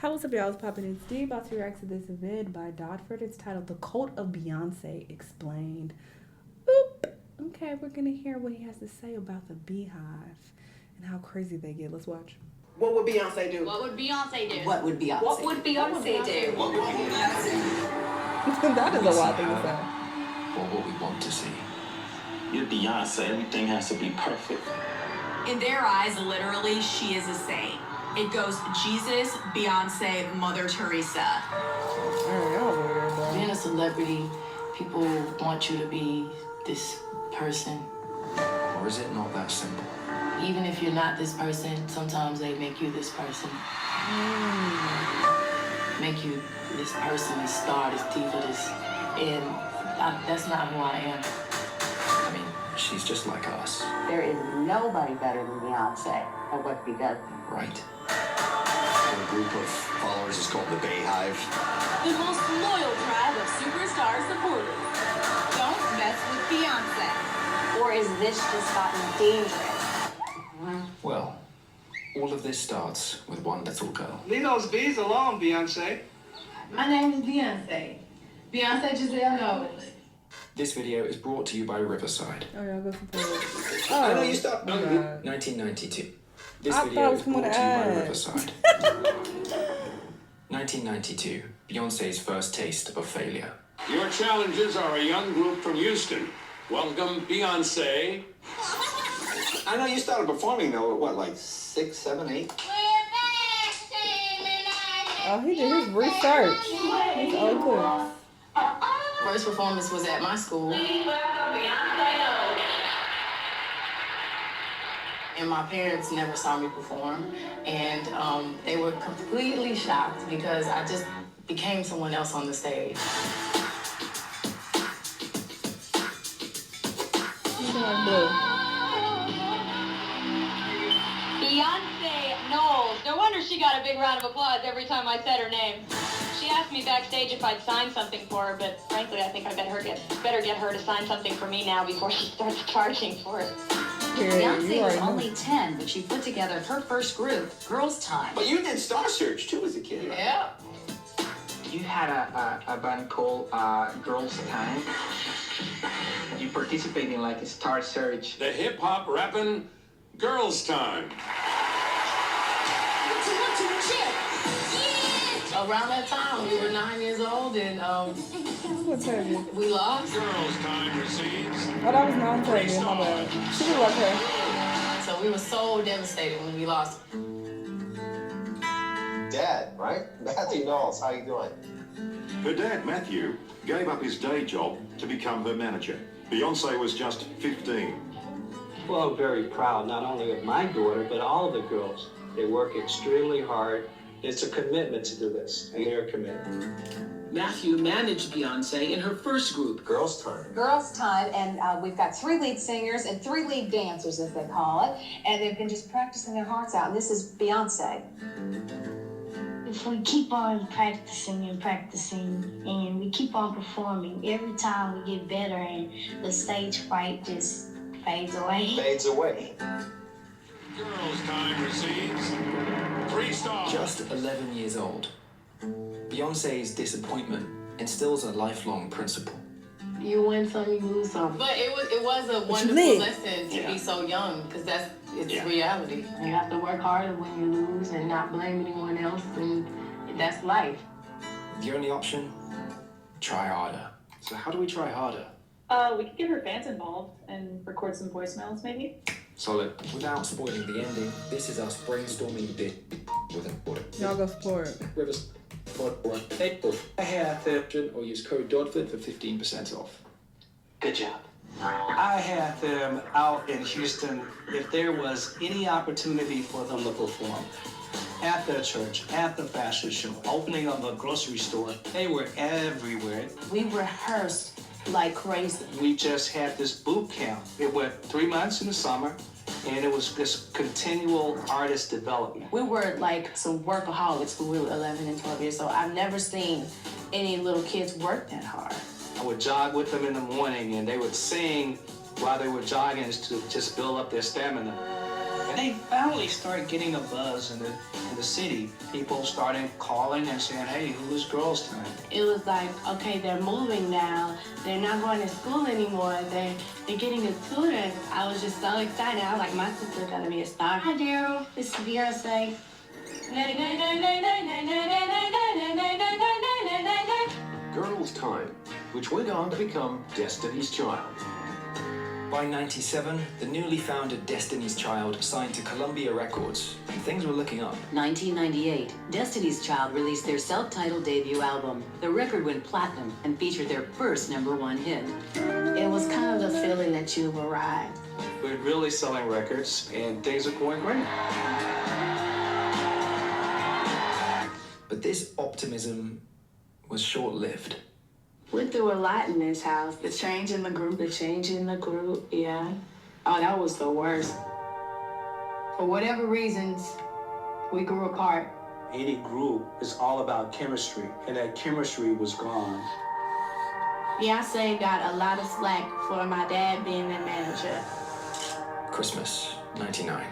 How what's up, y'all? It's popping in Steve. About to react to this vid by Dodford. It's titled "The Cult of Beyonce Explained." Boop. Okay, we're gonna hear what he has to say about the beehive and how crazy they get. Let's watch. What would Beyonce do? What would Beyonce do? What would Beyonce? What would Beyonce do? What would Beyonce do? That is a wild thing to say. Or what we want to see. You're Beyonce. Everything has to be perfect. In their eyes, literally, she is a saint. It goes Jesus, Beyonce, Mother Teresa. Being a celebrity, people want you to be this person. Or is it not that simple? Even if you're not this person, sometimes they make you this person. Make you this person, this star, this diva, this... And that's not who I am. I mean, she's just like us. There is nobody better than Beyonce at what she does. Right. A group of followers is called the Beehive. The most loyal tribe of superstar supporters. Don't mess with Beyonce. Or is this just gotten dangerous? Well, all of this starts with one little girl. Leave those bees alone, Beyonce. My name is Beyonce. Beyonce Giselle Knowles. This video is brought to you by Riverside. Oh, y'all go support it. I know you stopped. 1992. This I video thought it is was coming brought to to you by add. Riverside. 1992. Beyonce's first taste of failure. Your challengers are a young group from Houston. Welcome, Beyonce. I know you started performing though at what, like 6, 7, 8? Oh, he did his research. He's old clips. First performance was at my school. And my parents never saw me perform. And they were completely shocked because I just became someone else on the stage. Beyonce Knowles. No wonder she got a big round of applause every time I said her name. She asked me backstage if I'd sign something for her, but frankly, I think I better get her to sign something for me now before she starts charging for it. Beyonce was only 10 when she put together her first group, Girls' Time. But you did Star Search too as a kid. Yeah. You had a band called Girls' Time. You participated in like a Star Search. The hip-hop rapping Girls' Time. Around that time, we were 9 years old, and What's her name? we lost. Girls' Time receives. Oh, that was non-Tavian. My bad. She looked like her. So we were so devastated when we lost. Dad, right? Matthew Knowles, how you doing? Her dad, Matthew, gave up his day job to become her manager. Beyonce was just 15. Well, I'm very proud not only of my daughter, but all of the girls. They work extremely hard. It's a commitment to do this, and they're committed. Matthew managed Beyonce in her first group. Girls' Time. Girls' Time, and we've got 3 lead singers and 3 lead dancers, as they call it, and they've been just practicing their hearts out, and this is Beyonce. If we keep on practicing and practicing and we keep on performing, every time we get better and the stage fright just fades away. Fades away. Girls' Time receives 3 stars. Just 11 years old. Beyonce's disappointment instills a lifelong principle. You win some, you lose some. But it was a wonderful lit. lesson to be so young, because it's reality. You have to work harder when you lose and not blame anyone else, and that's life. The only option? Try harder. So how do we try harder? We could get her fans involved and record some voicemails, maybe. Solid. Without spoiling the ending, this is us brainstorming bit with an order. Y'all go support. Rivers or April. I have the or use code Dodford for 15% off. Good job. I had them out in Houston if there was any opportunity for them to perform. At the church, at the fashion show, opening of a grocery store. They were everywhere. We rehearsed like crazy. We just had this boot camp. It went 3 months in the summer, and it was this continual artist development. We were like some workaholics when we were 11 and 12 years old. I've never seen any little kids work that hard. I would jog with them in the morning, and they would sing while they were jogging to just build up their stamina. they finally started getting a buzz in the city. People started calling and saying, hey, who is Girls Time? It was like, okay, they're moving now. They're not going to school anymore. They're getting a tutor. I was just so excited. I was like, my sister's going to be a star. Hi, Daryl. This is Beyonce. Girls Time, which went on to become Destiny's Child. By '97, the newly founded Destiny's Child signed to Columbia Records, and things were looking up. 1998, Destiny's Child released their self-titled debut album. The record went platinum and featured their first #1 hit. It was kind of the feeling that you've arrived. We're really selling records, and things are going great. But this optimism was short-lived. Went through a lot in this house. The change in the group, yeah. Oh, that was the worst. For whatever reasons, we grew apart. Any group is all about chemistry, and that chemistry was gone. Beyonce got a lot of slack for my dad being the manager. Christmas, '99.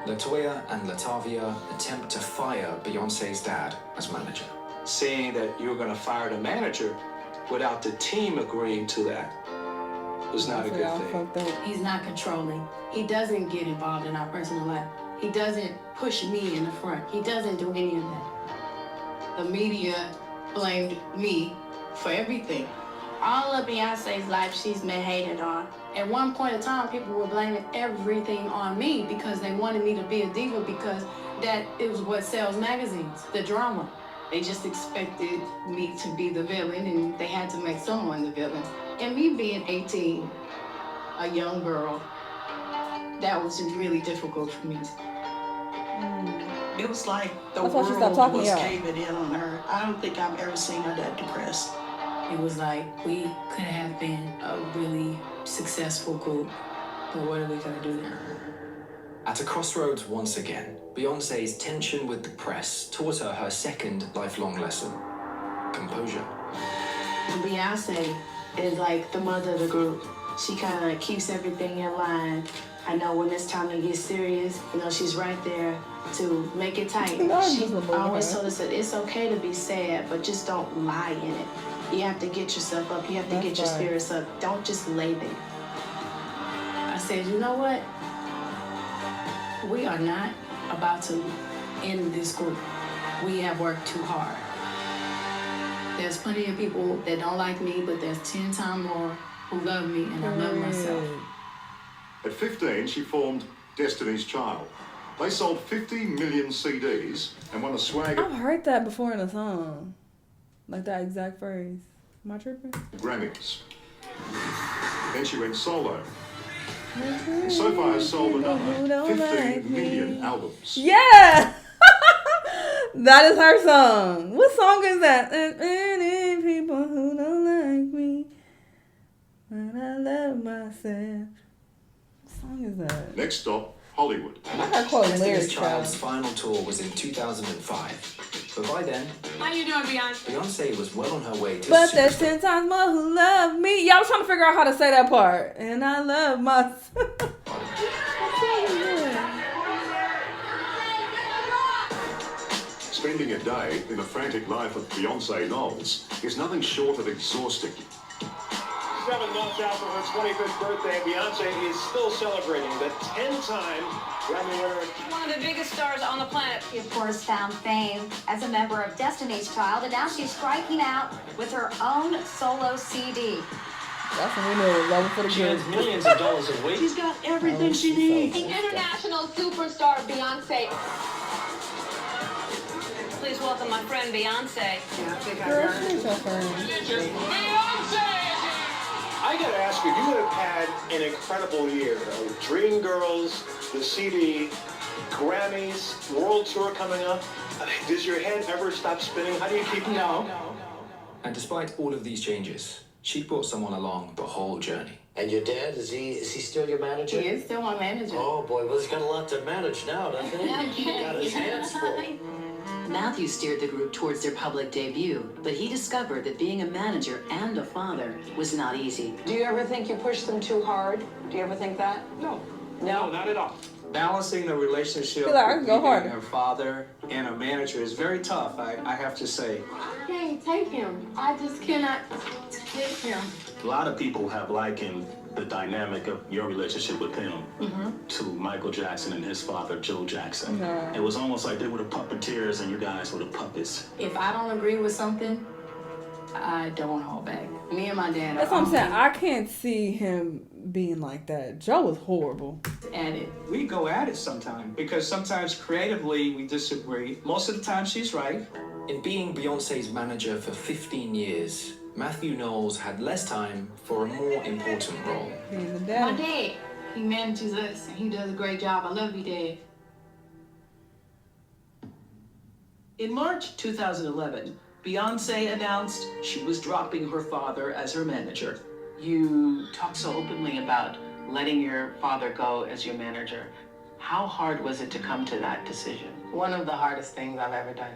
LaToya and Latavia attempt to fire Beyonce's dad as manager. Saying that you're going to fire the manager without the team agreeing to that was not a good thing. He's not controlling. He doesn't get involved in our personal life. He doesn't push me in the front. He doesn't do any of that. The media blamed me for everything. All of Beyonce's life, she's been hated on. At one point in time, people were blaming everything on me because they wanted me to be a diva because that it was what sells magazines, the drama. They just expected me to be the villain, and they had to make someone the villain. And me being 18, a young girl, that was just really difficult for me. It was like the That's why she world stopped talking, was y'all. caving in on her. I don't think I've ever seen her that depressed. It was like we could have been a really successful group, but what are we gonna do now? At a crossroads once again, Beyonce's tension with the press taught her second lifelong lesson: composure. Beyonce is like the mother of the group. She kind of keeps everything in line. I know when it's time to get serious, she's right there to make it tight. She always told us that it's okay to be sad, but just don't lie in it. You have to get yourself up. You have to get your spirits up. Don't just lay there. I said, you know what? We are not about to end this group. We have worked too hard. There's plenty of people that don't like me, but there's 10 times more who love me, and I love myself. At 15, she formed Destiny's Child. They sold 50 million CDs and won a swag I've heard that before in a song. Like that exact phrase. Am I tripping? Grammys. Then she went solo. And so far has sold another 15 million albums. Yeah! That is her song. What song is that? Any people who don't like me when I love myself. What song is that? Next stop, Hollywood. Destiny's Child's final tour was in 2005. But by then, How you doing, Beyonce? Beyonce was well on her way to But there's 10 times more who love me. Yeah, I was trying to figure out how to say that part. And I love myself. Spending a day in the frantic life of Beyonce Knowles is nothing short of exhausting. 7 months after her 25th birthday, Beyonce is still celebrating the 10-time Grammy winner. One of the biggest stars on the planet. She, of course, found fame as a member of Destiny's Child, and now she's striking out with her own solo CD. That's when we knew it was over for the She good. has millions of dollars a week. She's got everything she needs. The international superstar Beyonce. Please welcome my friend Beyonce. Girl, she's your friend. Beyonce! I gotta ask you, you would have had an incredible year. Dreamgirls, the CD, Grammys, World Tour coming up. Does your head ever stop spinning? How do you keep... No. And despite all of these changes, she brought someone along the whole journey. And your dad, is he still your manager? He is still my manager. Oh boy, well he's got a lot to manage now, doesn't he? He got his hands full. Matthew steered the group towards their public debut, but he discovered that being a manager and a father was not easy. Do you ever think you pushed them too hard? Do you ever think that? No. No? No, not at all. Balancing the relationship Feel like I can go between harder. her father and a manager is very tough, I have to say. I can't take him. I just cannot take him. A lot of people have likened the dynamic of your relationship with him to Michael Jackson and his father, Joe Jackson. No. It was almost like they were the puppeteers and you guys were the puppets. If I don't agree with something, I don't hold back. Me and my dad That's what I'm saying. I can't see him being like that. Joe was horrible. at it. We go at it sometimes because sometimes creatively we disagree. Most of the time she's right. In being Beyonce's manager for 15 years, Matthew Knowles had less time for a more important role. He's a My dad. dad, he manages us and he does a great job. I love you, Dad. In March 2011, Beyonce announced she was dropping her father as her manager. You talk so openly about letting your father go as your manager. How hard was it to come to that decision? One of the hardest things I've ever done.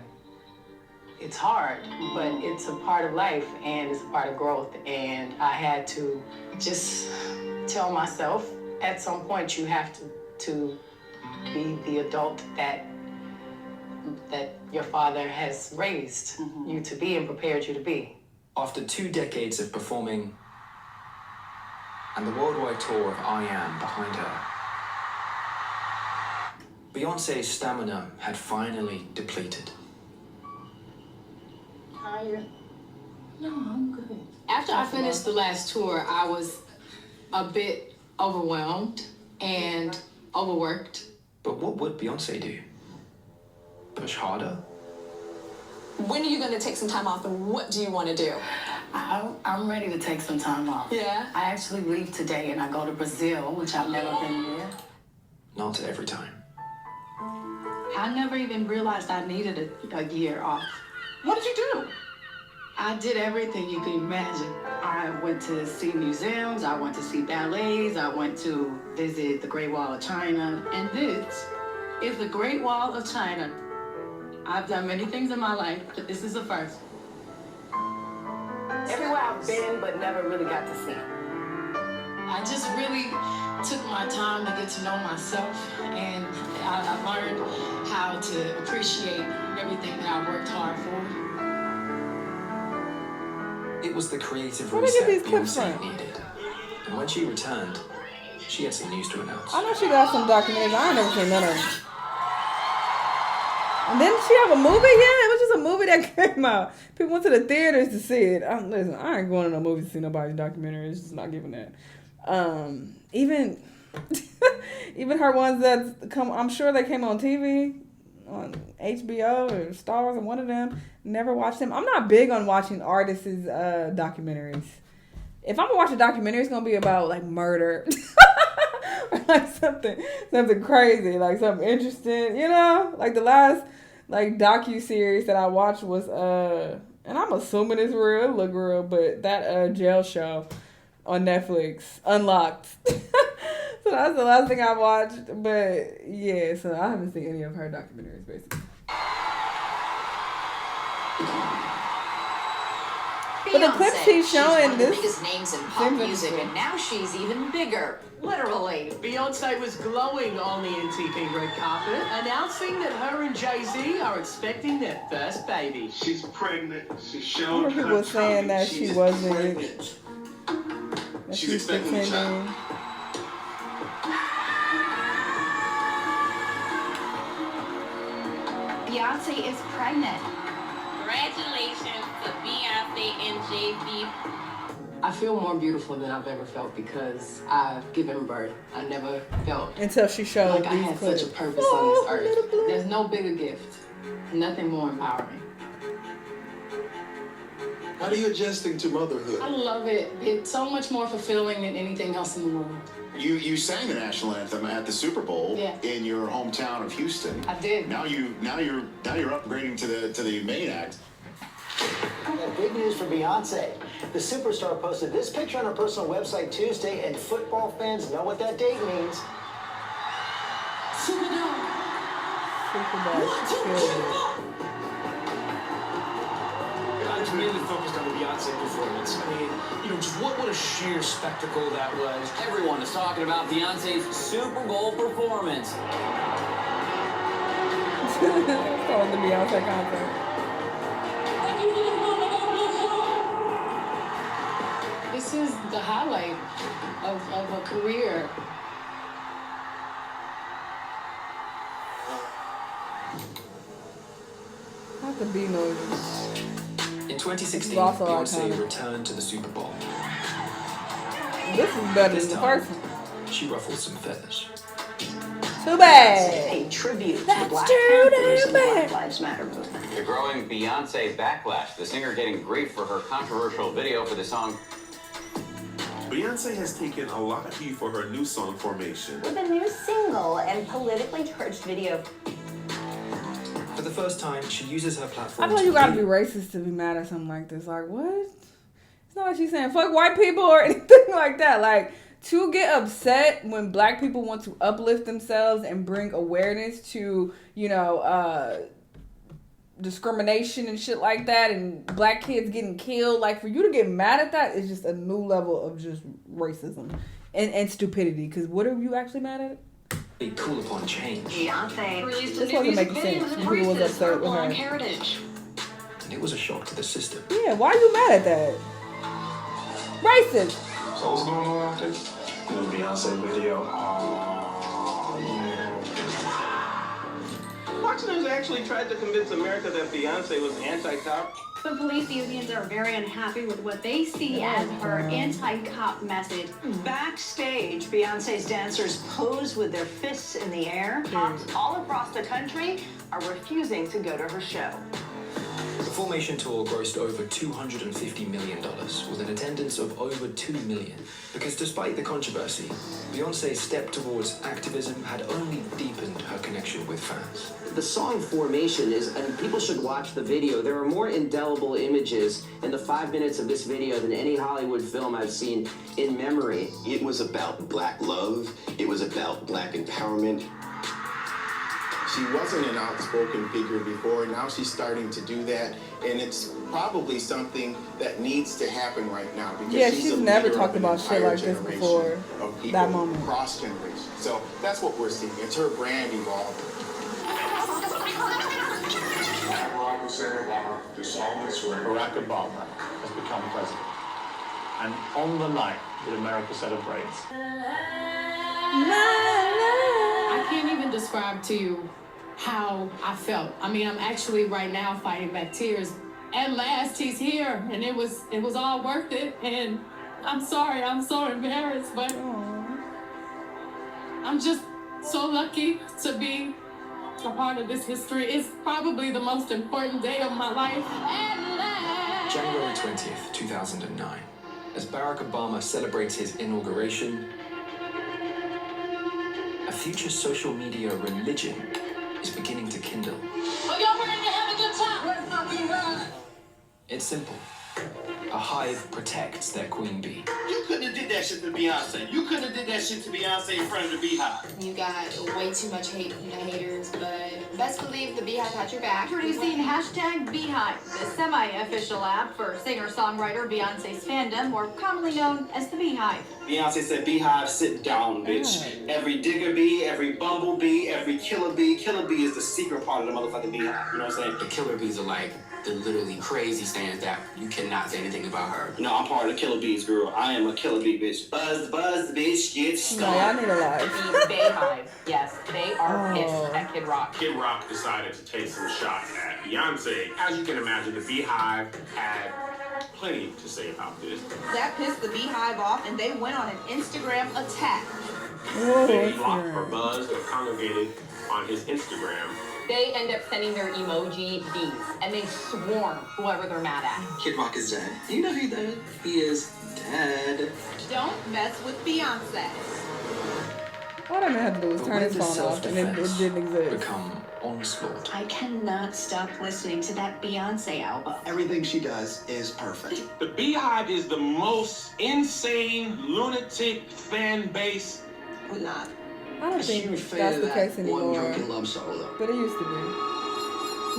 It's hard, but it's a part of life and it's a part of growth. And I had to just tell myself, at some point you have to be the adult that your father has raised you to be and prepared you to be. After 2 decades of performing and the worldwide tour of I Am behind her, Beyonce's stamina had finally depleted. Tired? No, I'm good. After I finished the last tour, I was a bit overwhelmed and overworked. But what would Beyonce do? Push harder? When are you going to take some time off and what do you want to do? I'm ready to take some time off. Yeah? I actually leave today and I go to Brazil, which I've never been there. Not every time. I never even realized I needed a year off. What did you do? I did everything you can imagine. I went to see museums, I went to see ballets, I went to visit the Great Wall of China. And this is the Great Wall of China. I've done many things in my life, but this is the first. Everywhere I've been, but never really got to see. I just really took my time to get to know myself, and I learned how to appreciate everything that I worked hard for. It was the creative Where did you reset get these clips Beyonce from? needed. And when she returned, she had some news to announce. I know she got some documentaries. I ain't never seen none of them. And didn't she have a movie yet? It was just a movie that came out. People went to the theaters to see it. Listen, I ain't going to no movies to see nobody's documentary. It's just not giving that. Even her ones that come, I'm sure they came on TV, on HBO or Stars or one of them. Never watched them. I'm not big on watching artists' documentaries. If I'm gonna watch a documentary, it's gonna be about like murder. Or like something crazy, like something interesting, you know? Like the last like docu-series that I watched was and I'm assuming it's real, it look real, but that jail show on Netflix, Unlocked. So that's the last thing I watched, but yeah, so I haven't seen any of her documentaries basically. But the clips he's showing, she's one of the biggest names in pop music, and now she's even bigger, literally. Beyonce was glowing on the NTP red carpet, announcing that her and Jay-Z are expecting their first baby. She's pregnant. She's I showing remember people saying that she wasn't. pregnant. That She's expecting a child. Beyonce is pregnant. Congratulations to Beyonce and Jay-Z. I feel more beautiful than I've ever felt because I've given birth. I never felt Until she showed like I these had clips. such a purpose on this earth. There's no bigger gift, nothing more empowering. How are you adjusting to motherhood? I love it. It's so much more fulfilling than anything else in the world. You sang the national anthem at the Super Bowl in your hometown of Houston. I did. Now you're upgrading to the main act. Big news for Beyonce. The superstar posted this picture on her personal website Tuesday, and football fans know what that date means. Super Bowl. I was mainly focused on the Beyonce performance. I mean, you know, just what a sheer spectacle that was. Everyone is talking about Beyonce's Super Bowl performance. It's called the Beyonce concert. This is the highlight of a career. Not the bee noises. In 2016, Also Beyonce iconic. returned to the Super Bowl. This is better This than the time, first one. she ruffled some feathers. Too bad. A tribute to the That's Black too Panthers and the bad. Black Lives Matter movement. The growing Beyonce backlash. The singer getting grief for her controversial video for the song. Beyonce has taken a lot of heat for her new song Formation. With a new single and politically charged video. For the first time, she uses her platform I feel like you gotta be racist to be mad at something like this. Like, what? It's not like she's saying fuck white people or anything like that. Like, to get upset when black people want to uplift themselves and bring awareness to, you know, discrimination and shit like that and black kids getting killed. Like, for you to get mad at that is just a new level of just racism and stupidity. Because what are you actually mad at? Be cool upon change. Beyonce released a This new wasn't music making video sense. that People was embraces upset her with long her. heritage. And it was a shock to the system. Yeah, why are you mad at that? Racist. So what's going on out there? New Beyonce video. Fox News actually tried to convince America that Beyonce was anti-cop. The police unions are very unhappy with what they see as her anti-cop message. Backstage, Beyonce's dancers pose with their fists in the air. Cops all across the country are refusing to go to her show. The Formation tour grossed over $250 million, with an attendance of over 2 million. Because despite the controversy, Beyonce's step towards activism had only deepened her connection with fans. The song Formation is, and people should watch the video, there are more indelible images in the 5 minutes of this video than any Hollywood film I've seen in memory. It was about black love. It was about black empowerment. She wasn't an outspoken figure before. Now she's starting to do that, and it's probably something that needs to happen right now. Because Yeah, she's she's a never leader talked of an about shit entire like this generation before of people that moment. Cross generations. So that's what we're seeing. It's her brand evolving. Barack Hussein Obama do solemnly swear. Barack Obama has become president. And on the night that America celebrates, I can't even describe to you how I felt. I mean, I'm actually right now fighting back tears. At last, he's here, and it was all worth it. And I'm sorry, I'm so embarrassed, but I'm just so lucky to be a part of this history. It's probably the most important day of my life. January 20th, 2009. As Barack Obama celebrates his inauguration, a future social media religion is beginning to kindle. Are y'all ready to have a good time? Where's my beehive? It's simple. A hive protects their queen bee. You couldn't have did that shit to Beyonce. You couldn't have did that shit to Beyonce in front of the beehive. You got way too much hate from the haters, but best believe the beehive had your back. Introducing hashtag Beehive, the semi-official app for singer-songwriter Beyonce's fandom, more commonly known as the Beehive. Beyonce said, beehive, sit down, bitch. Every digger bee, every bumblebee, every killer bee. Killer bee is the secret part of the motherfucking beehive. You know what I'm saying? The killer bees are like the literally crazy stands that you cannot say anything about her. No, I'm part of the killer bees, girl. I am a killer bee, bitch. Buzz, buzz, bitch, get stung. No, y'all need a life. The Beehive, yes, they are pissed at Kid Rock. Kid Rock decided to take some shots at Beyonce. As you can imagine, the Beehive had plenty to say about this. That pissed the beehive off, and they went on an Instagram attack. They blocked or buzzed or congregated on his Instagram. They end up sending their emoji bees, and they swarm whoever they're mad at. Kid Rock is dead. You know he's dead. He is dead. Don't mess with Beyonce. All that man had to do was turn his phone off, and it didn't exist. Become onslaught. I cannot stop listening to that Beyonce album. Everything she does is perfect. The Beehive is the most insane, lunatic fan base. We're not. I don't think that's the case anymore. Love song, though. But it used to be.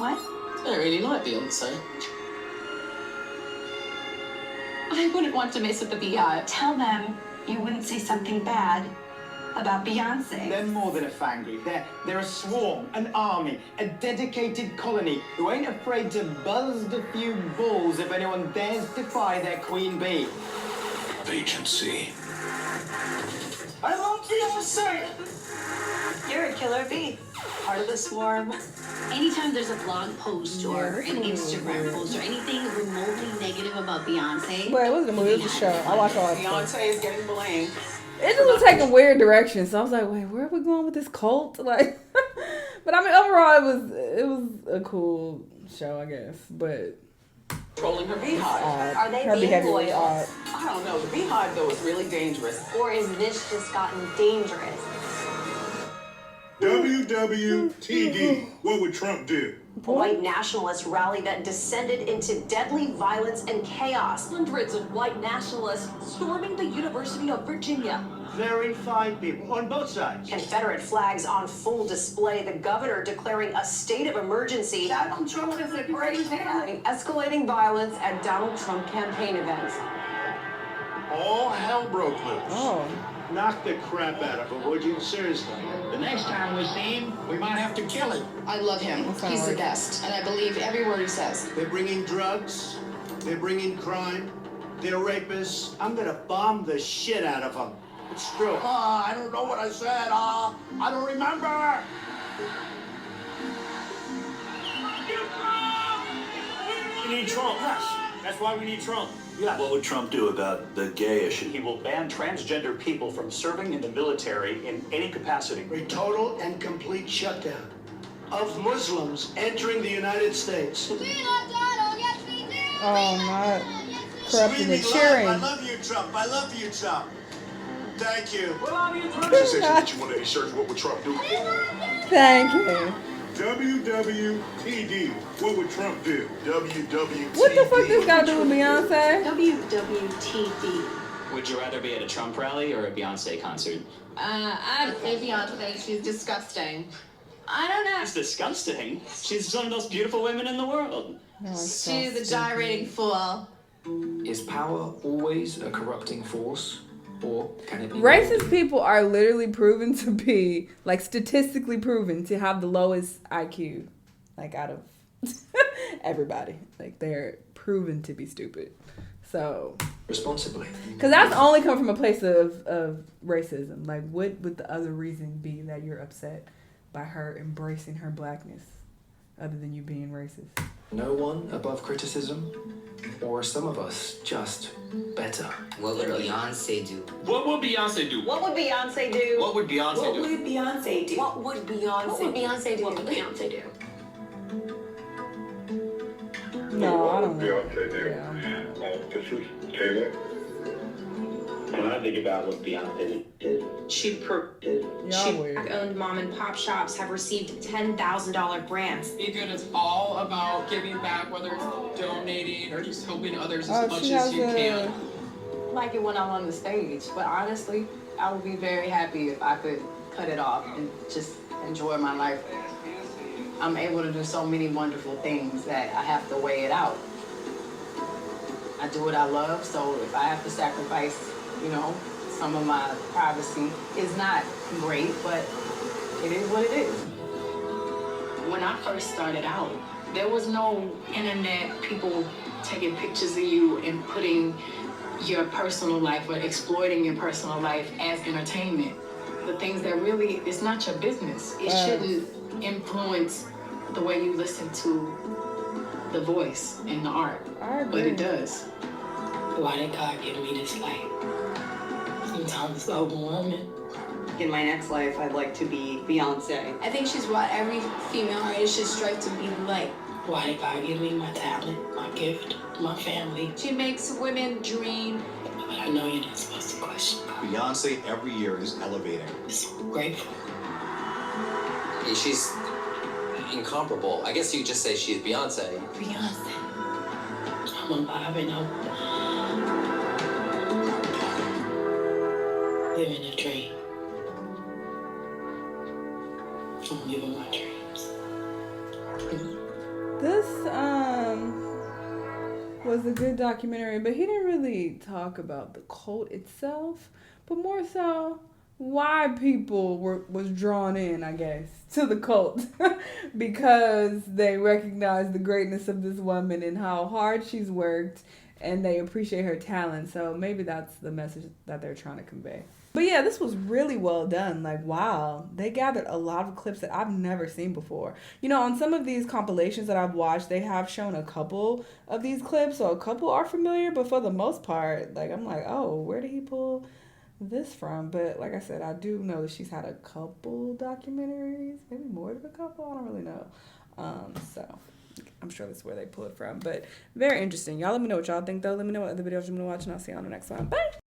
What? I really like Beyonce. I wouldn't want to mess with the beehive. Tell them you wouldn't say something bad about Beyonce. They're more than a fan group. They're a swarm, an army, a dedicated colony who ain't afraid to buzz a few balls if anyone dares defy their queen bee. Agency. I love Beyonce! You're a killer bee. Part of the swarm. Anytime there's a blog post or an Instagram post or anything remotely negative about Beyonce. Wait, it wasn't a movie, it was a show. I watched all that stuff. Beyonce is getting blamed. It just was taking weird directions. So I was like, wait, where are we going with this cult? Like, but I mean, overall, it was a cool show, I guess. But Trolling her beehive. Are they her being behavior was loyal? odd. I don't know. The beehive, though, is really dangerous. Or is this just gotten dangerous? WWTD. What would Trump do? A white nationalist rally that descended into deadly violence and chaos. Hundreds of white nationalists storming the University of Virginia. Very fine people on both sides. Confederate flags on full display. The governor declaring a state of emergency. Donald Trump is a great man. Escalating violence at Donald Trump campaign events. All hell broke loose. Oh. Knock the crap out of him, would you? Seriously. The next time we see him, we might have to kill him. I love him. He's the best, and I believe every word he says. They're bringing drugs. They're bringing crime. They're rapists. I'm gonna bomb the shit out of them. It's true. I don't know what I said. I don't remember. We need Trump. Yes. That's why we need Trump. Yeah. What would Trump do about the gay issue? He will ban transgender people from serving in the military in any capacity. A total and complete shutdown of Muslims entering the United States. Oh, not corrupting the cheering. I love you, Trump. I love you, Trump. Thank you. She said that you wanted to search what would Trump do. Thank you. WWTD. What would Trump do? WWTD. What the fuck this got to do with Beyonce? WWTD. Would you rather be at a Trump rally or a Beyonce concert? I'd say Beyonce. She's disgusting. I don't know. She's disgusting. She's one of the most beautiful women in the world. She's a gyrating fool. Is power always a corrupting force? Or can it be Racist people are literally proven to be, like, statistically proven to have the lowest IQ, like, out of everybody. Like, they're proven to be stupid. So, responsibly? because that's only come from a place of racism. Like, what would the other reason be that you're upset by her embracing her blackness, other than you being racist? No one above criticism? Or are some of us just better? What would Beyonce do? What would Beyonce do? What would Beyonce do? What would Beyonce do? Beyonce do? What would Beyonce do? What would Beyonce do? No, I don't know. Beyonce do? Yeah. This is Taylor. When I think about what Beyonce did, She Owned mom and pop shops have received $10,000 grants. Be good. It's all about giving back, whether it's donating or just helping others Oh, as much she has as you can. Like it when I'm on the stage, but honestly, I would be very happy if I could cut it off and just enjoy my life. I'm able to do so many wonderful things that I have to weigh it out. I do what I love, so if I have to sacrifice, some of my privacy is not great, but it is what it is. When I first started out, there was no internet, people taking pictures of you and putting your personal life or exploiting your personal life as entertainment. The things that really, it's not your business. It shouldn't influence the way you listen to the voice and the art, but it does. Why did God give me this life? Sometimes it's overwhelming. In my next life, I'd like to be Beyonce. I think she's what every female artist should strive to be like. Why did God give me my talent, my gift, my family? She makes women dream. But I know you're not supposed to question God. Beyonce every year is elevating. So grateful. Yeah, she's incomparable. I guess you could just say she's Beyonce. Beyonce. I'm alive and I'm living a dream. I'm living my dreams. This, was a good documentary, but he didn't really talk about the cult itself, but more so why people was drawn in, I guess, to the cult because they recognize the greatness of this woman and how hard she's worked, and they appreciate her talent. So maybe that's the message that they're trying to convey. But yeah, this was really well done. Like, wow, they gathered a lot of clips that I've never seen before. You know, on some of these compilations that I've watched, they have shown a couple of these clips, so a couple are familiar, but for the most part, like, I'm like, oh, where did he pull this from? But like I said, I do know that she's had a couple documentaries, maybe more than a couple, I don't really know. So I'm sure that's where they pull it from, but very interesting. Y'all let me know what y'all think, though. Let me know what other videos you want to watch, and I'll see you on the next one. Bye!